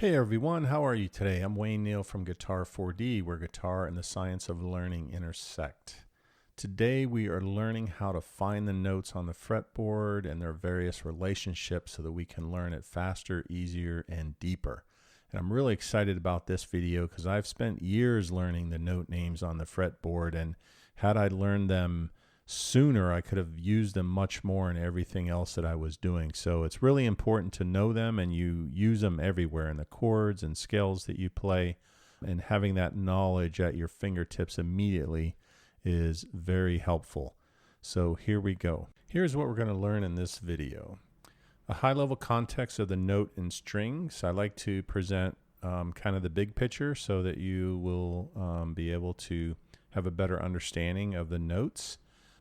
Hey everyone, how are you today? I'm Wayne Neal from Guitar 4D, where guitar and the science of learning intersect. Today we are learning how to find the notes on the fretboard and their various relationships so that we can learn it faster, easier, and deeper. And I'm really excited about this video because I've spent years learning the note names on the fretboard, and had I learned them sooner, I could have used them much more in everything else that I was doing. So it's really important to know them, and you use them everywhere in the chords and scales that you play, and having that knowledge at your fingertips immediately is very helpful. So here we go. Here's what we're going to learn in this video. A high-level context of the note and strings. I like to present kind of the big picture so that you will be able to have a better understanding of the notes.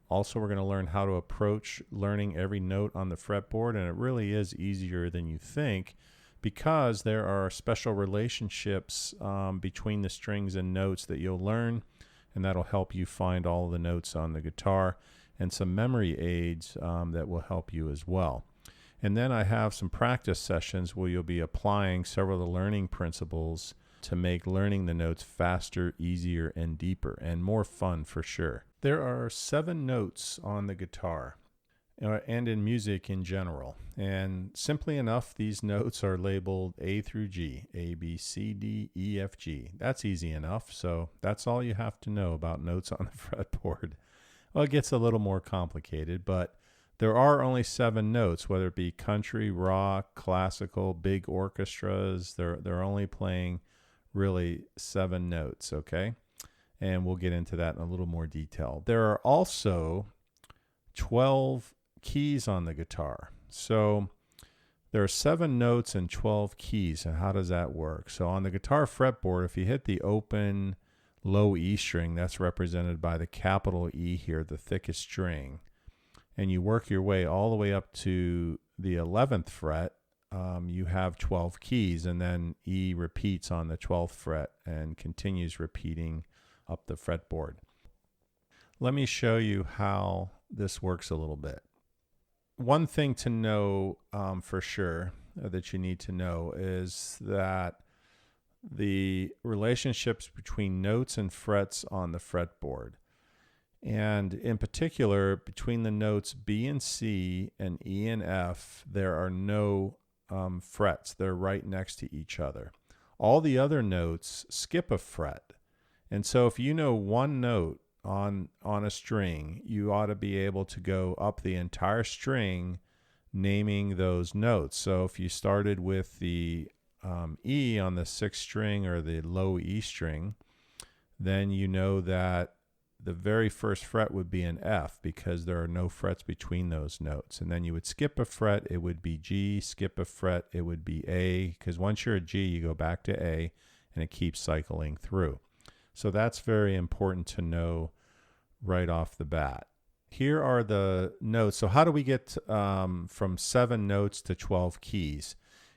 Also, we're going to learn how to approach learning every note on the fretboard, and it really is easier than you think because there are special relationships between the strings and notes that you'll learn, and that'll help you find all of the notes on the guitar, and some memory aids that will help you as well. And then I have some practice sessions where you'll be applying several of the learning principles to make learning the notes faster, easier, and deeper, and more fun for sure. There are 7 notes on the guitar and in music in general. And simply enough, these notes are labeled A through G, A, B, C, D, E, F, G. That's easy enough. So that's all you have to know about notes on the fretboard. Well, it gets a little more complicated, but there are only 7 notes, whether it be country, rock, classical, big orchestras. They're only playing really 7 notes, okay? And we'll get into that in a little more detail. There are also 12 keys on the guitar. So there are 7 notes and 12 keys. And how does that work? So on the guitar fretboard, if you hit the open low E string, that's represented by the capital E here, the thickest string, and you work your way all the way up to the 11th fret, you have 12 keys, and then E repeats on the 12th fret and continues repeating up the fretboard. Let me show you how this works a little bit. One thing to know for sure that you need to know is that the relationships between notes and frets on the fretboard, and in particular between the notes B and C and E and F, there are no frets. They're right next to each other. All the other notes skip a fret. And so if you know one note on a string, you ought to be able to go up the entire string naming those notes. So if you started with the E on the 6th string or the low E string, then you know that the very first fret would be an F because there are no frets between those notes. And then you would skip a fret, it would be G, skip a fret, it would be A, because once you're at G, you go back to A, and it keeps cycling through. So that's very important to know right off the bat. Here are the notes. So how do we get from 7 notes to 12 keys?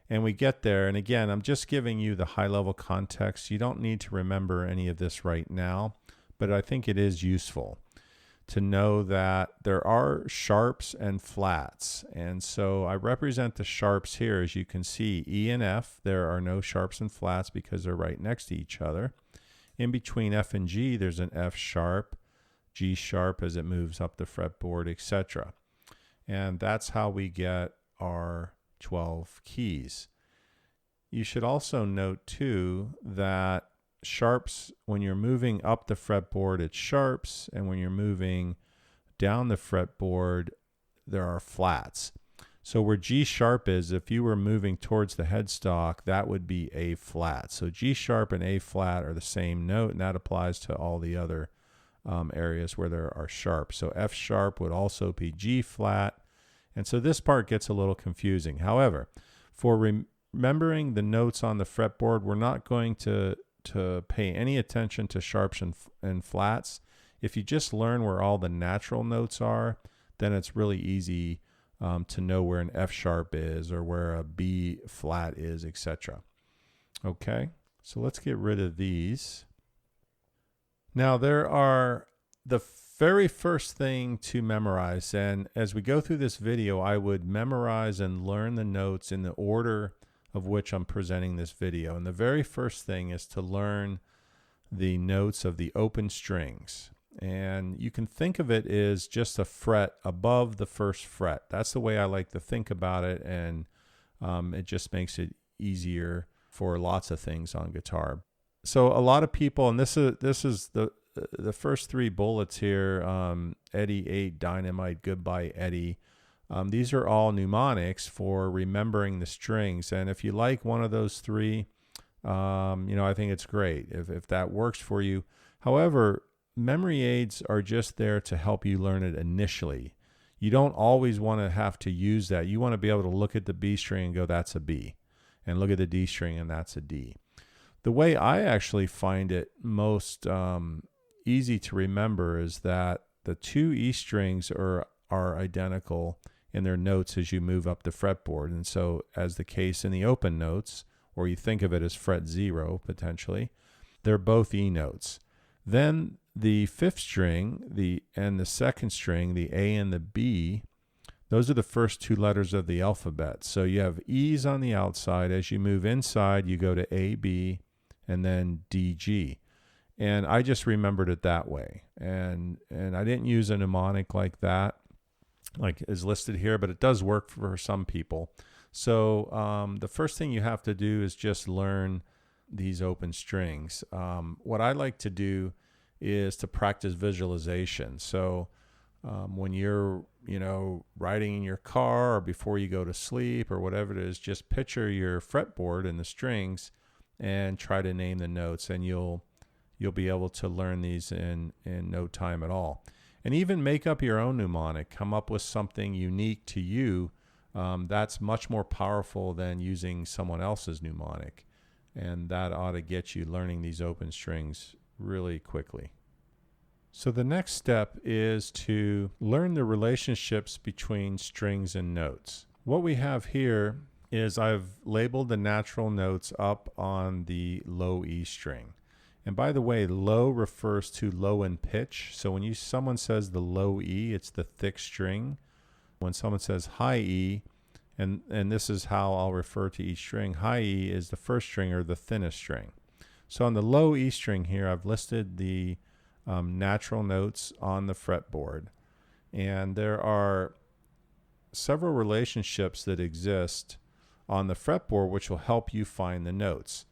And we get there, and again, I'm just giving you the high-level context. You don't need to remember any of this right now, but I think it is useful to know that there are sharps and flats. And so I represent the sharps here. As you can see, E and F, there are no sharps and flats because they're right next to each other. In between F and G, there's an F sharp, G sharp as it moves up the fretboard, etc. And that's how we get our 12 keys. You should also note too that sharps, when you're moving up the fretboard, it's sharps, and when you're moving down the fretboard, there are flats. So where G sharp is, if you were moving towards the headstock, that would be A flat. So G sharp and A flat are the same note, and that applies to all the other areas where there are sharps. So F sharp would also be G flat, and so this part gets a little confusing. However, for remembering the notes on the fretboard, we're not going to pay any attention to sharps and flats. If you just learn where all the natural notes are, then it's really easy to know where an F sharp is or where a B flat is, etc. Okay, so let's get rid of these. Now there are the very first thing to memorize, and as we go through this video, I would memorize and learn the notes in the order of which I'm presenting this video. And the very first thing is to learn the notes of the open strings. And you can think of it as just a fret above the first fret. That's the way I like to think about it, and it just makes it easier for lots of things on guitar. So a lot of people, and this is the first three bullets here, Eddie 8, Dynamite, Goodbye Eddie. These are all mnemonics for remembering the strings. And if you like one of those three, I think it's great if that works for you. However, memory aids are just there to help you learn it initially. You don't always want to have to use that. You want to be able to look at the B string and go, that's a B, and look at the D string and that's a D. The way I actually find it most easy to remember is that the two E strings are identical in their notes as you move up the fretboard. And so as the case in the open notes, or you think of it as fret 0 potentially, they're both E notes. Then the fifth string and the second string, the A and the B, those are the first two letters of the alphabet. So you have E's on the outside. As you move inside, you go to A, B, and then D, G. And I just remembered it that way. And I didn't use a mnemonic like that, like is listed here, but it does work for some people. So the first thing you have to do is just learn these open strings. What I like to do is to practice visualization. So when you're, riding in your car or before you go to sleep or whatever it is, just picture your fretboard and the strings and try to name the notes, and you'll be able to learn these in no time at all. And even make up your own mnemonic, come up with something unique to you. That's much more powerful than using someone else's mnemonic. And that ought to get you learning these open strings really quickly. So the next step is to learn the relationships between strings and notes. What we have here is I've labeled the natural notes up on the low E string. And by the way, low refers to low in pitch. So when someone says the low E, it's the thick string. When someone says high E, and this is how I'll refer to each string, high E is the first string or the thinnest string. So on the low E string here, I've listed the natural notes on the fretboard. And there are several relationships that exist on the fretboard which will help you find the notes.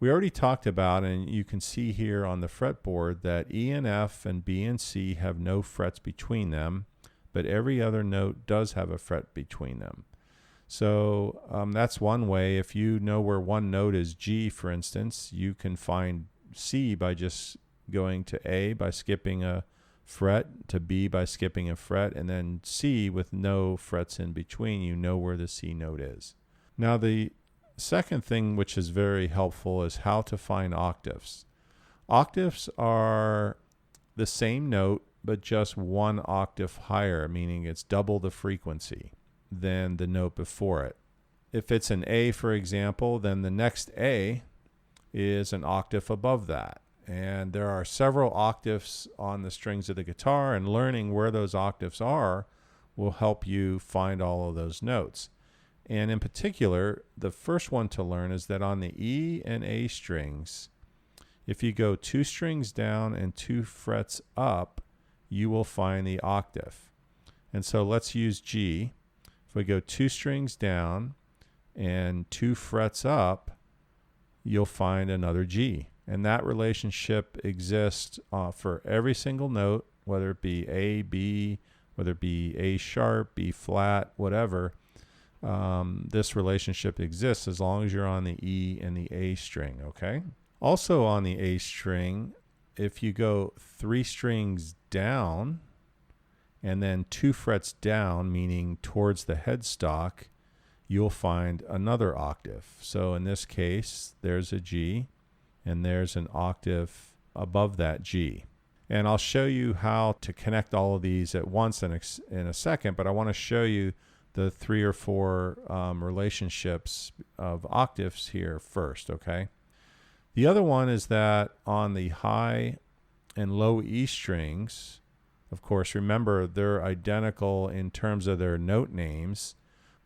We already talked about, and you can see here on the fretboard, that E and F and B and C have no frets between them, but every other note does have a fret between them. So that's one way. If you know where one note is G, for instance, you can find C by just going to A by skipping a fret, to B by skipping a fret, and then C with no frets in between. You know where the C note is. Now the second thing which is very helpful is how to find octaves. Octaves are the same note but just one octave higher, meaning it's double the frequency than the note before it. If it's an A, for example, then the next A is an octave above that. And there are several octaves on the strings of the guitar, and learning where those octaves are will help you find all of those notes. And in particular, the first one to learn is that on the E and A strings, if you go 2 strings down and 2 frets up, you will find the octave. And so let's use G. If we go 2 strings down and 2 frets up, you'll find another G. And that relationship exists for every single note, whether it be A, B, whether it be A sharp, B flat, whatever. This relationship exists as long as you're on the E and the A string, okay? Also on the A string, if you go 3 strings down and then 2 frets down, meaning towards the headstock, you'll find another octave. So in this case, there's a G, and there's an octave above that G. And I'll show you how to connect all of these at once in a second, but I want to show you the 3 or 4 relationships of octaves here first, okay? The other one is that on the high and low E strings, of course, remember they're identical in terms of their note names.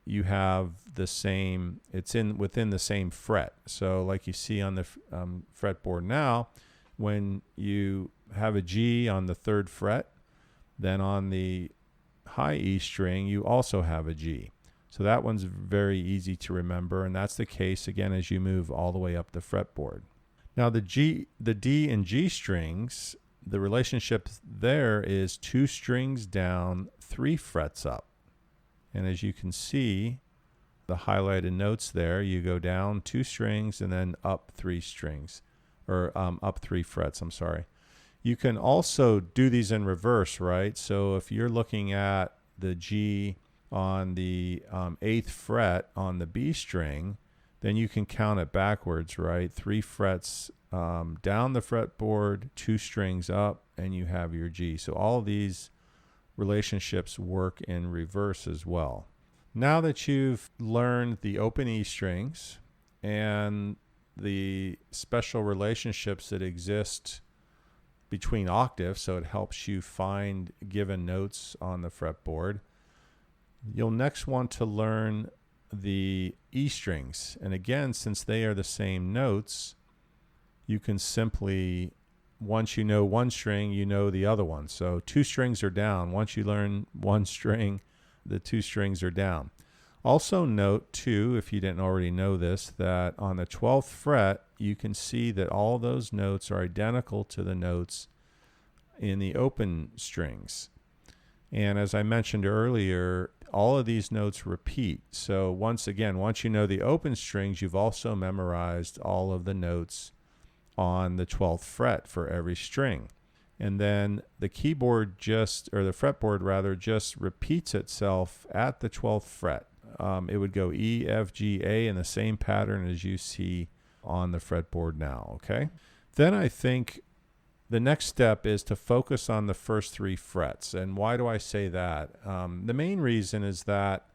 you have the same, it's within the same fret. So like you see on the fretboard now, when you have a G on the 3rd fret, then on the high E string, you also have a G. So that one's very easy to remember, and that's the case again as you move all the way up the fretboard. Now the D and G strings, the relationship there is 2 strings down, 3 frets up. And as you can see, the highlighted notes there, you go down 2 strings and then up 3 strings, or up 3 frets, I'm sorry. You can also do these in reverse, right? So if you're looking at the G on the 8th fret on the B string, then you can count it backwards, right? 3 frets down the fretboard, 2 strings up, and you have your G. So all of these relationships work in reverse as well. Now that you've learned the open E strings and the special relationships that exist between octaves, so it helps you find given notes on the fretboard, you'll next want to learn the E strings. And again, since they are the same notes, you can simply, once you know one string, you know the other one. So 2 strings are down. Once you learn one string, the 2 strings are down. Also note too, if you didn't already know this, that on the 12th fret, you can see that all those notes are identical to the notes in the open strings. And as I mentioned earlier, all of these notes repeat. So once you know the open strings, you've also memorized all of the notes on the 12th fret for every string. And then the keyboard the fretboard rather, just repeats itself at the 12th fret. It would go E, F, G, A in the same pattern as you see on the fretboard now, okay? Then I think the next step is to focus on the first 3 frets. And why do I say that? The main reason is that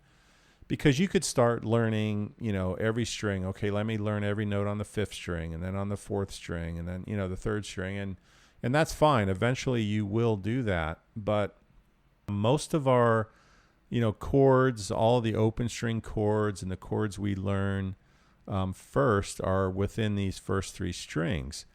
because you could start learning, every string. Okay, let me learn every note on the 5th string, and then on the 4th string, and then, the 3rd string. And that's fine. Eventually you will do that. But most of our, chords, all the open string chords and the chords we learn first are within these first 3 strings.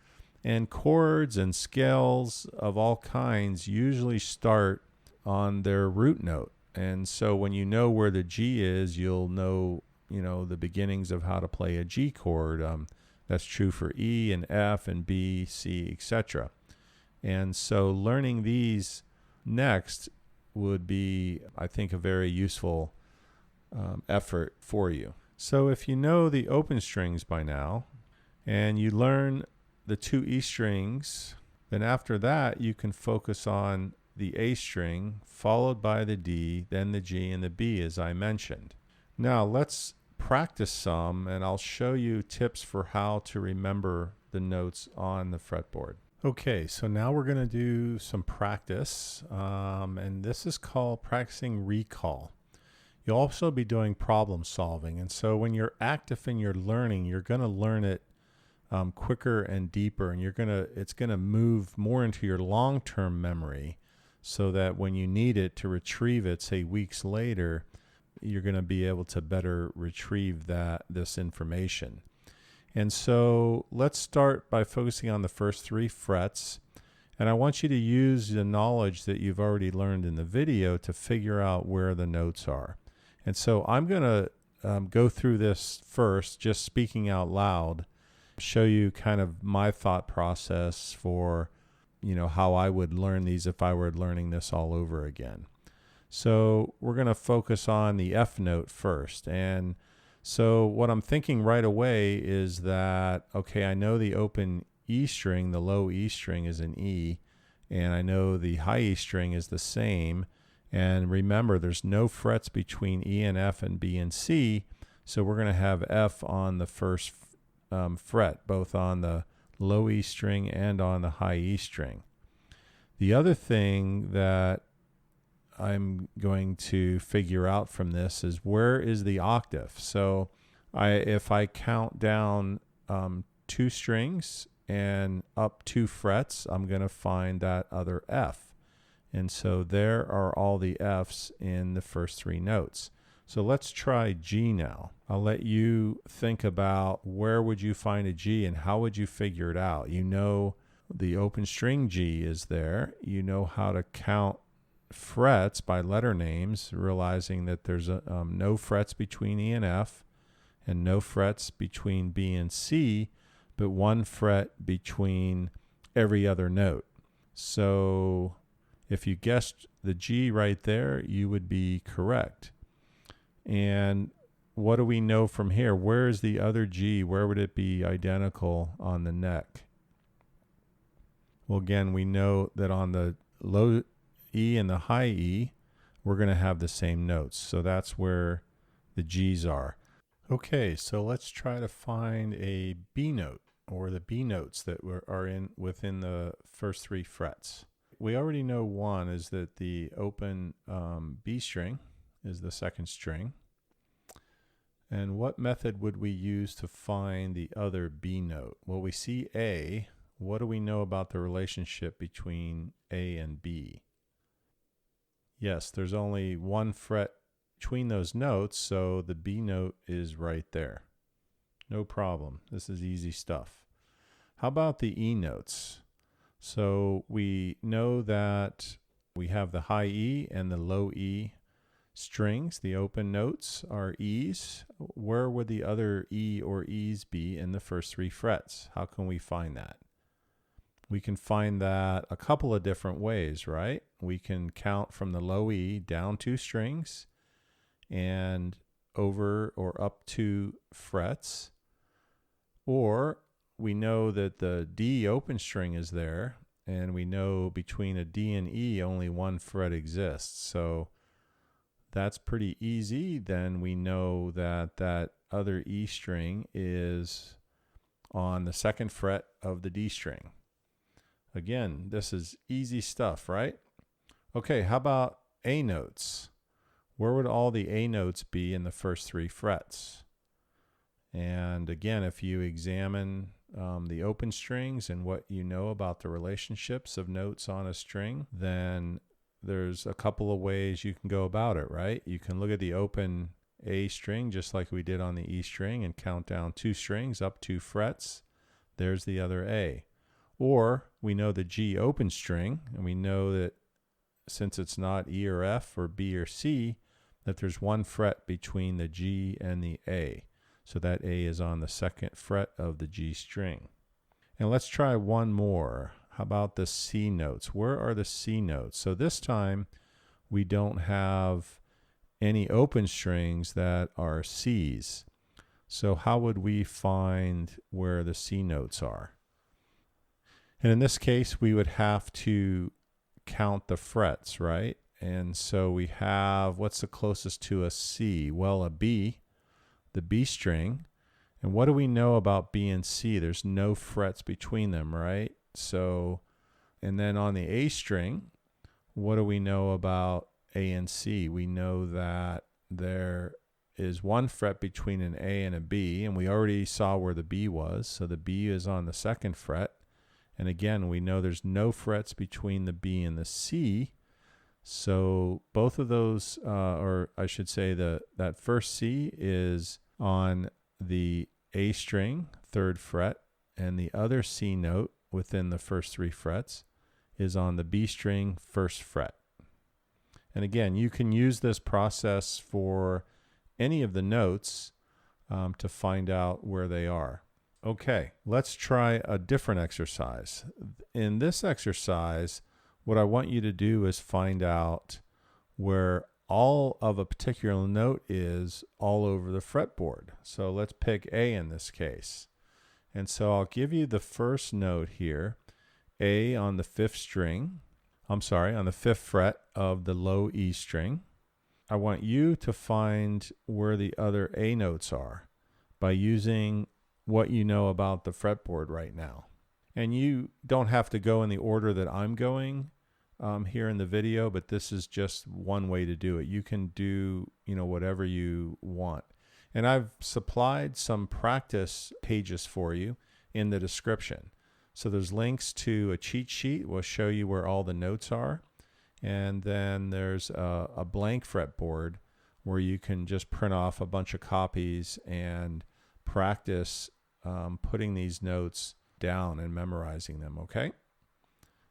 And chords and scales of all kinds usually start on their root note. And so when you know where the G is, you'll know, the beginnings of how to play a G chord. That's true for E and F and B, C, etc. And so learning these next would be, I think, a very useful effort for you. So if you know the open strings by now and you learn the 2 E strings, then after that you can focus on the A string, followed by the D, then the G and the B, as I mentioned. Now let's practice some, and I'll show you tips for how to remember the notes on the fretboard. Okay, so now we're going to do some practice, and this is called practicing recall. You'll also be doing problem solving, and so when you're active in your learning, you're going to learn it quicker and deeper, and it's going to move more into your long-term memory, so that when you need it to retrieve it, say weeks later, you're going to be able to better retrieve this information. And so let's start by focusing on the first 3 frets. And I want you to use the knowledge that you've already learned in the video to figure out where the notes are. And so I'm going to go through this first, just speaking out loud, show you kind of my thought process for how I would learn these if I were learning this all over again. So we're going to focus on the F note first. And so what I'm thinking right away is that, okay, I know the open E string, the low E string is an E, and I know the high E string is the same. And remember, there's no frets between E and F and B and C, so we're going to have F on the first fret, both on the low E string and on the high E string. The other thing that I'm going to figure out from this is where is the octave. So if I count down 2 strings and up 2 frets, I'm going to find that other F. And so there are all the Fs in the first 3 notes. So let's try G now. I'll let you think about where would you find a G and how would you figure it out. You know the open string G is there. You know how to count frets by letter names, realizing that there's no frets between E and F and no frets between B and C, but one fret between every other note. So if you guessed the G right there, you would be correct. And what do we know from here? Where is the other G? Where would it be identical on the neck? Well, again, we know that on the low E and the high E, we're going to have the same notes. So that's where the G's are. Okay, so let's try to find a B note, or the B notes that are within the first three frets. We already know one is that the open B string is the second string. And what method would we use to find the other B note? Well, we see A. What do we know about the relationship between A and B? Yes, there's only one fret between those notes, so the B note is right there. No problem. This is easy stuff. How about the E notes? So we know that we have the high E and the low E strings. The open notes are E's. Where would the other E or E's be in the first three frets? How can we find that? We can find that a couple of different ways, right? We can count from the low E down two strings and over or up two frets. Or we know that the D open string is there, and we know between a D and E only one fret exists. So that's pretty easy. Then we know that that other E string is on the second fret of the D string. Again, this is easy stuff, right? Okay, how about A notes? Where would all the A notes be in the first three frets? And again, if you examine the open strings and what you know about the relationships of notes on a string, then there's a couple of ways you can go about it, right? You can look at the open A string just like we did on the E string and count down two strings up two frets. There's the other A. Or we know the G open string, and we know that since it's not E or F or B or C, that there's one fret between the G and the A. So that A is on the second fret of the G string. And let's try one more. How about the C notes? Where are the C notes? So this time we don't have any open strings that are C's. So how would we find where the C notes are? And in this case, we would have to count the frets, right? And so we have, what's the closest to a C? Well, a B, the B string. And what do we know about B and C? There's no frets between them, right? So, and then on the A string, what do we know about A and C? We know that there is one fret between an A and a B, and we already saw where the B was. So the B is on the second fret. And again, we know there's no frets between the B and the C. So both of those, or I should say that first C is on the A string, third fret, and the other C note within the first three frets is on the B string, first fret. And again, you can use this process for any of the notes to find out where they are. Okay, let's try a different exercise. In this exercise, what I want you to do is find out where all of a particular note is all over the fretboard. So let's pick A in this case. And so I'll give you the first note here, A on the fifth fret of the low E string. I want you to find where the other A notes are by using what you know about the fretboard right now. And you don't have to go in the order that I'm going here in the video, but this is just one way to do it. You can do, whatever you want. And I've supplied some practice pages for you in the description. So there's links to a cheat sheet. We'll show you where all the notes are. And then there's a blank fretboard where you can just print off a bunch of copies and practice putting these notes down and memorizing them, okay?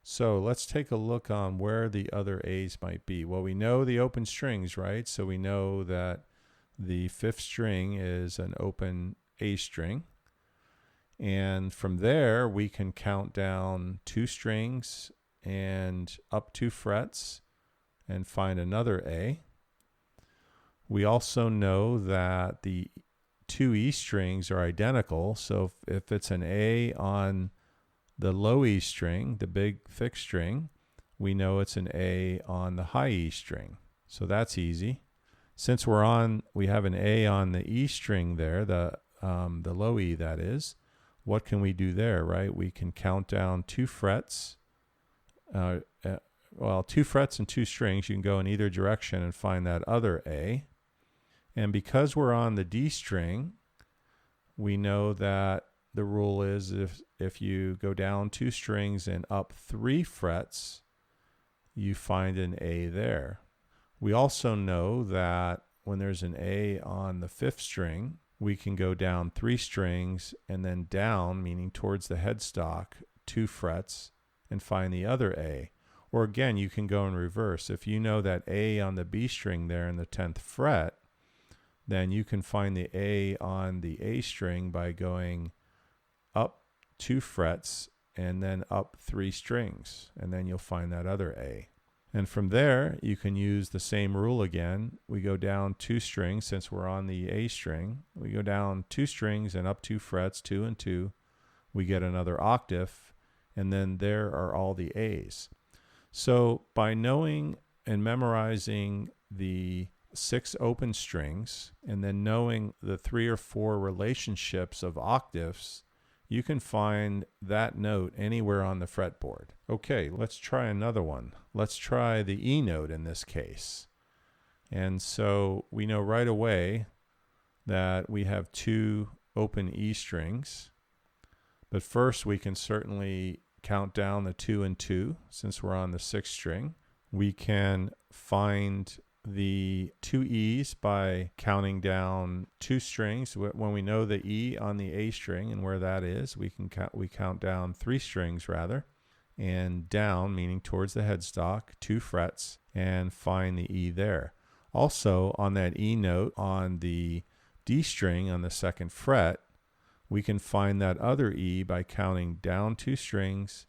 So let's take a look on where the other A's might be. Well, we know the open strings, right? So we know that the fifth string is an open A string. And from there, we can count down 2 strings and up 2 frets and find another A. We also know that the 2 E strings are identical. So if it's an A on the low E string, the big thick string, we know it's an A on the high E string. So that's easy. Since we have an A on the E string there, the low E that is, what can we do there, right? We can count down 2 frets. 2 frets and 2 strings. You can go in either direction and find that other A. And because we're on the D string, we know that the rule is if you go down 2 strings and up 3 frets, you find an A there. We also know that when there's an A on the 5th string, we can go down 3 strings and then down, meaning towards the headstock, 2 frets and find the other A. Or again, you can go in reverse. If you know that A on the B string there in the 10th fret, then you can find the A on the A string by going up 2 frets and then up 3 strings, and then you'll find that other A. And from there, you can use the same rule again. We go down 2 strings since we're on the A string. We go down 2 strings and up 2 frets, 2 and 2. We get another octave, and then there are all the A's. So by knowing and memorizing the 6 open strings and then knowing the 3 or 4 relationships of octaves, you can find that note anywhere on the fretboard. Okay, let's try another one. Let's try the E note in this case. And so we know right away that we have 2 open E strings. But first we can certainly count down the 2 and 2 since we're on the 6th string. We can find the 2 E's by counting down 2 strings. When we know the E on the A string and where that is, we count down 3 strings rather, and down, meaning towards the headstock, 2 frets, and find the E there. Also, on that E note on the D string on the 2nd fret, we can find that other E by counting down 2 strings,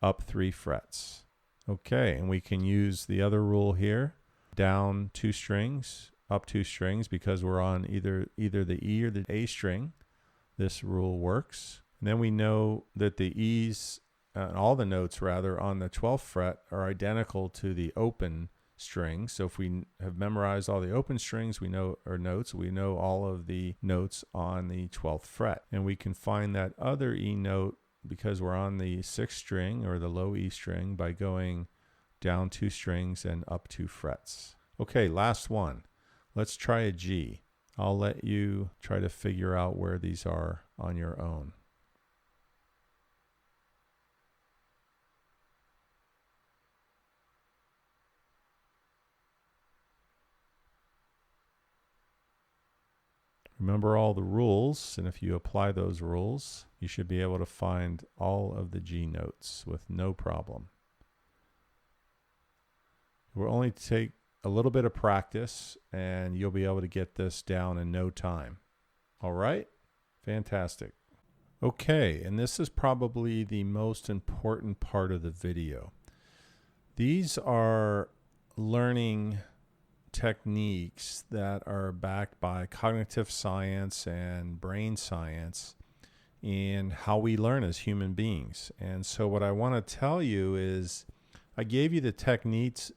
up 3 frets. Okay, and we can use the other rule here. Down 2 strings, up 2 strings, because we're on either the E or the A string. This rule works. And then we know that the E's, all the notes rather, on the 12th fret are identical to the open string. So if we have memorized all the open strings, we know, or notes, we know all of the notes on the 12th fret. And we can find that other E note because we're on the 6th string or the low E string by going down 2 strings and up 2 frets. Okay, last one. Let's try a G. I'll let you try to figure out where these are on your own. Remember all the rules, and if you apply those rules, you should be able to find all of the G notes with no problem. It will only take a little bit of practice, and you'll be able to get this down in no time. All right? Fantastic. Okay, and this is probably the most important part of the video. These are learning techniques that are backed by cognitive science and brain science in how we learn as human beings. And so what I want to tell you is I gave you the techniques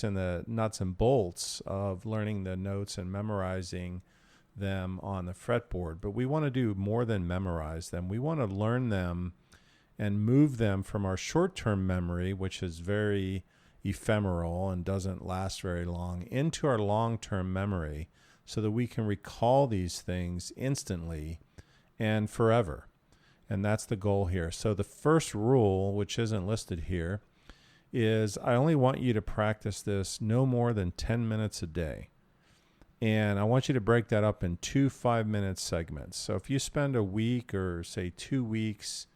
and the nuts and bolts of learning the notes and memorizing them on the fretboard, but we want to do more than memorize them. We want to learn them and move them from our short-term memory, which is very ephemeral and doesn't last very long, into our long-term memory so that we can recall these things instantly and forever. And that's the goal here. So the first rule, which isn't listed here, is I only want you to practice this no more than 10 minutes a day. And I want you to break that up in 2 5-minute segments. So if you spend a week or say 2 weeks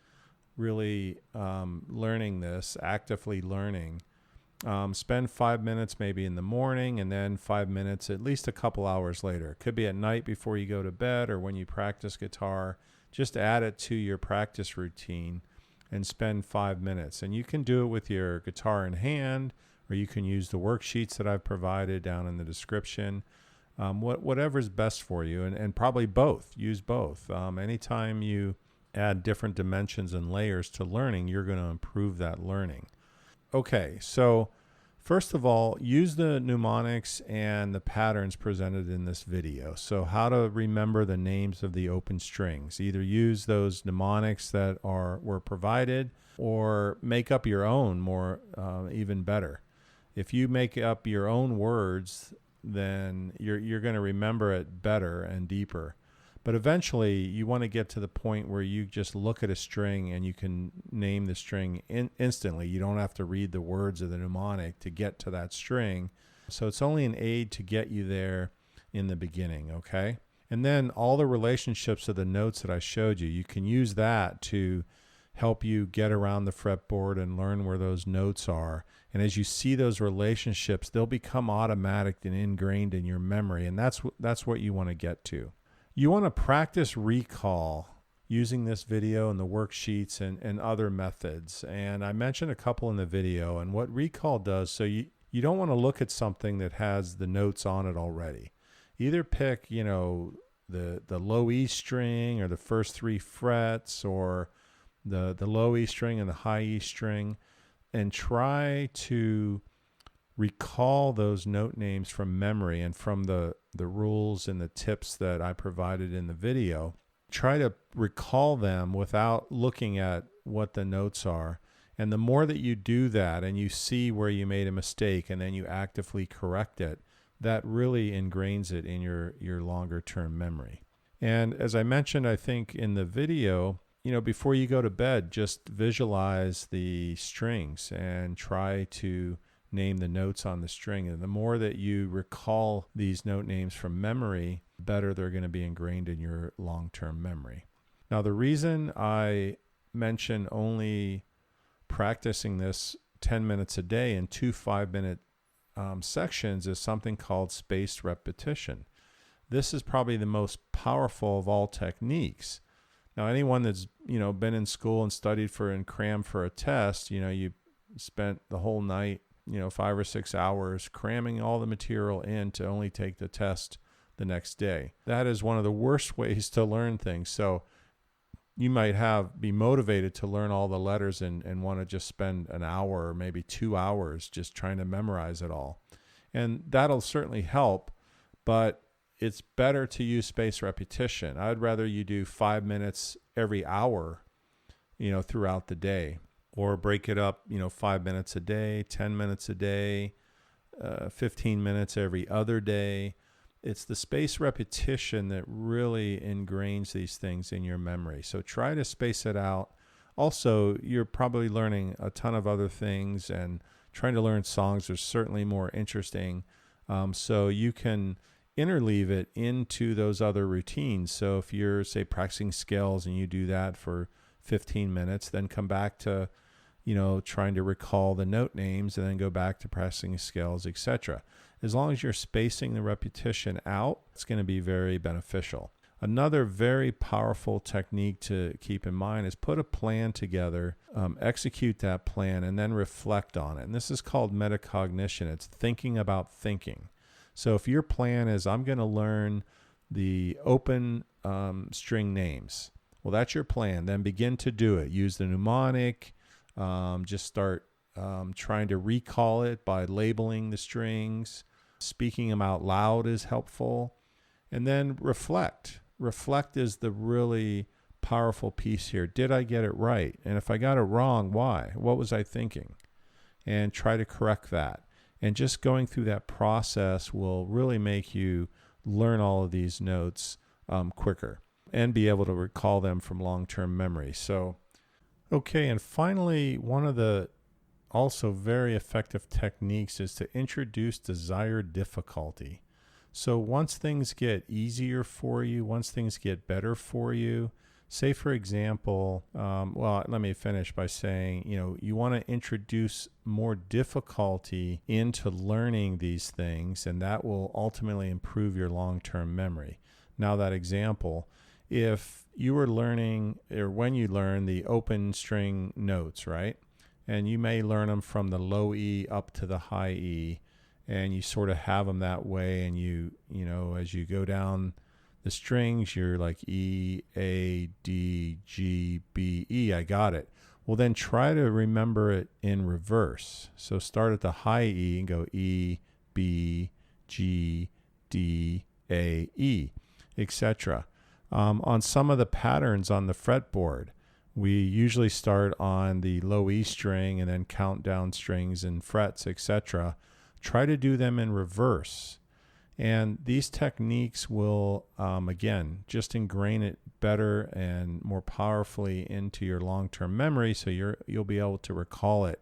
really learning this, actively learning, spend 5 minutes maybe in the morning and then 5 minutes at least a couple hours later. It could be at night before you go to bed or when you practice guitar. Just add it to your practice routine and spend 5 minutes. And you can do it with your guitar in hand, or you can use the worksheets that I've provided down in the description. Whatever's best for you, and probably both. Use both. Anytime you add different dimensions and layers to learning, you're going to improve that learning. Okay, so first of all, use the mnemonics and the patterns presented in this video. So how to remember the names of the open strings. Either use those mnemonics that were provided, or make up your own, even better. If you make up your own words, then you're going to remember it better and deeper. But eventually, you want to get to the point where you just look at a string and you can name the string instantly. You don't have to read the words of the mnemonic to get to that string. So it's only an aid to get you there in the beginning, okay? And then all the relationships of the notes that I showed you can use that to help you get around the fretboard and learn where those notes are. And as you see those relationships, they'll become automatic and ingrained in your memory. And that's what you want to get to. You want to practice recall using this video and the worksheets and other methods. And I mentioned a couple in the video. And what recall does, so you don't want to look at something that has the notes on it already. Either pick, the low E string or the first 3 frets, or the low E string and the high E string, and try to recall those note names from memory and from the rules and the tips that I provided in the video. Try to recall them without looking at what the notes are. And the more that you do that and you see where you made a mistake and then you actively correct it, that really ingrains it in your longer term memory. And as I mentioned, I think in the video, before you go to bed, just visualize the strings and try to name the notes on the string. And the more that you recall these note names from memory, the better they're going to be ingrained in your long-term memory. Now, the reason I mention only practicing this 10 minutes a day in 2 5-minute sections is something called spaced repetition. This is probably the most powerful of all techniques. Now, anyone that's, been in school and studied and crammed for a test, you spent the whole night, 5 or 6 hours cramming all the material in to only take the test the next day. That is one of the worst ways to learn things. So you might be motivated to learn all the letters and want to just spend an hour or maybe 2 hours just trying to memorize it all. And that'll certainly help, but it's better to use spaced repetition. I'd rather you do 5 minutes every hour, throughout the day, or break it up, 5 minutes a day, 10 minutes a day, 15 minutes every other day. It's the spaced repetition that really ingrains these things in your memory. So try to space it out. Also, you're probably learning a ton of other things, and trying to learn songs are certainly more interesting. So you can interleave it into those other routines. So if you're, say, practicing scales and you do that for 15 minutes, then come back to, trying to recall the note names, and then go back to practicing scales, etc. As long as you're spacing the repetition out, it's going to be very beneficial. Another very powerful technique to keep in mind is put a plan together, execute that plan, and then reflect on it. And this is called metacognition. It's thinking about thinking. So if your plan is, I'm going to learn the open string names, well, that's your plan. Then begin to do it. Use the mnemonic. Just start trying to recall it by labeling the strings. Speaking them out loud is helpful. And then reflect. Reflect is the really powerful piece here. Did I get it right? And if I got it wrong, why? What was I thinking? And try to correct that. And just going through that process will really make you learn all of these notes quicker and be able to recall them from long-term memory. So, okay, and finally, one of the also very effective techniques is to introduce desired difficulty. So once things get easier for you, once things get better for you, say for example, well, let me finish by saying, you want to introduce more difficulty into learning these things, and that will ultimately improve your long-term memory. Now that example, if you were learning, or when you learn the open string notes, right? And you may learn them from the low E up to the high E, and you sort of have them that way, and as you go down the strings, you're like E, A, D, G, B, E. I got it. Well, then try to remember it in reverse. So start at the high E and go E, B, G, D, A, E, etc. On some of the patterns on the fretboard, we usually start on the low E string and then count down strings and frets, etc. Try to do them in reverse. And these techniques will, again, just ingrain it better and more powerfully into your long-term memory, so you'll be able to recall it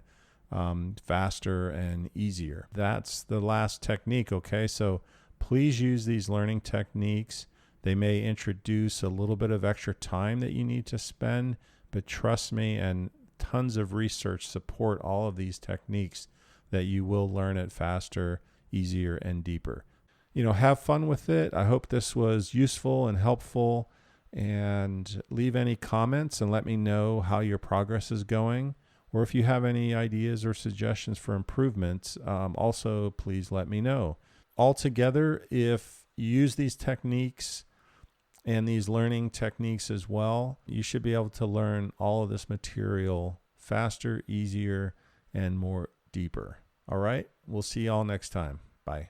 faster and easier. That's the last technique, okay? So please use these learning techniques. They may introduce a little bit of extra time that you need to spend, but trust me, and tons of research support all of these techniques, that you will learn it faster, easier, and deeper. Have fun with it. I hope this was useful and helpful, and leave any comments and let me know how your progress is going, or if you have any ideas or suggestions for improvements, also please let me know. Altogether, if you use these techniques and these learning techniques as well, you should be able to learn all of this material faster, easier, and more deeper. All right, we'll see y'all next time. Bye.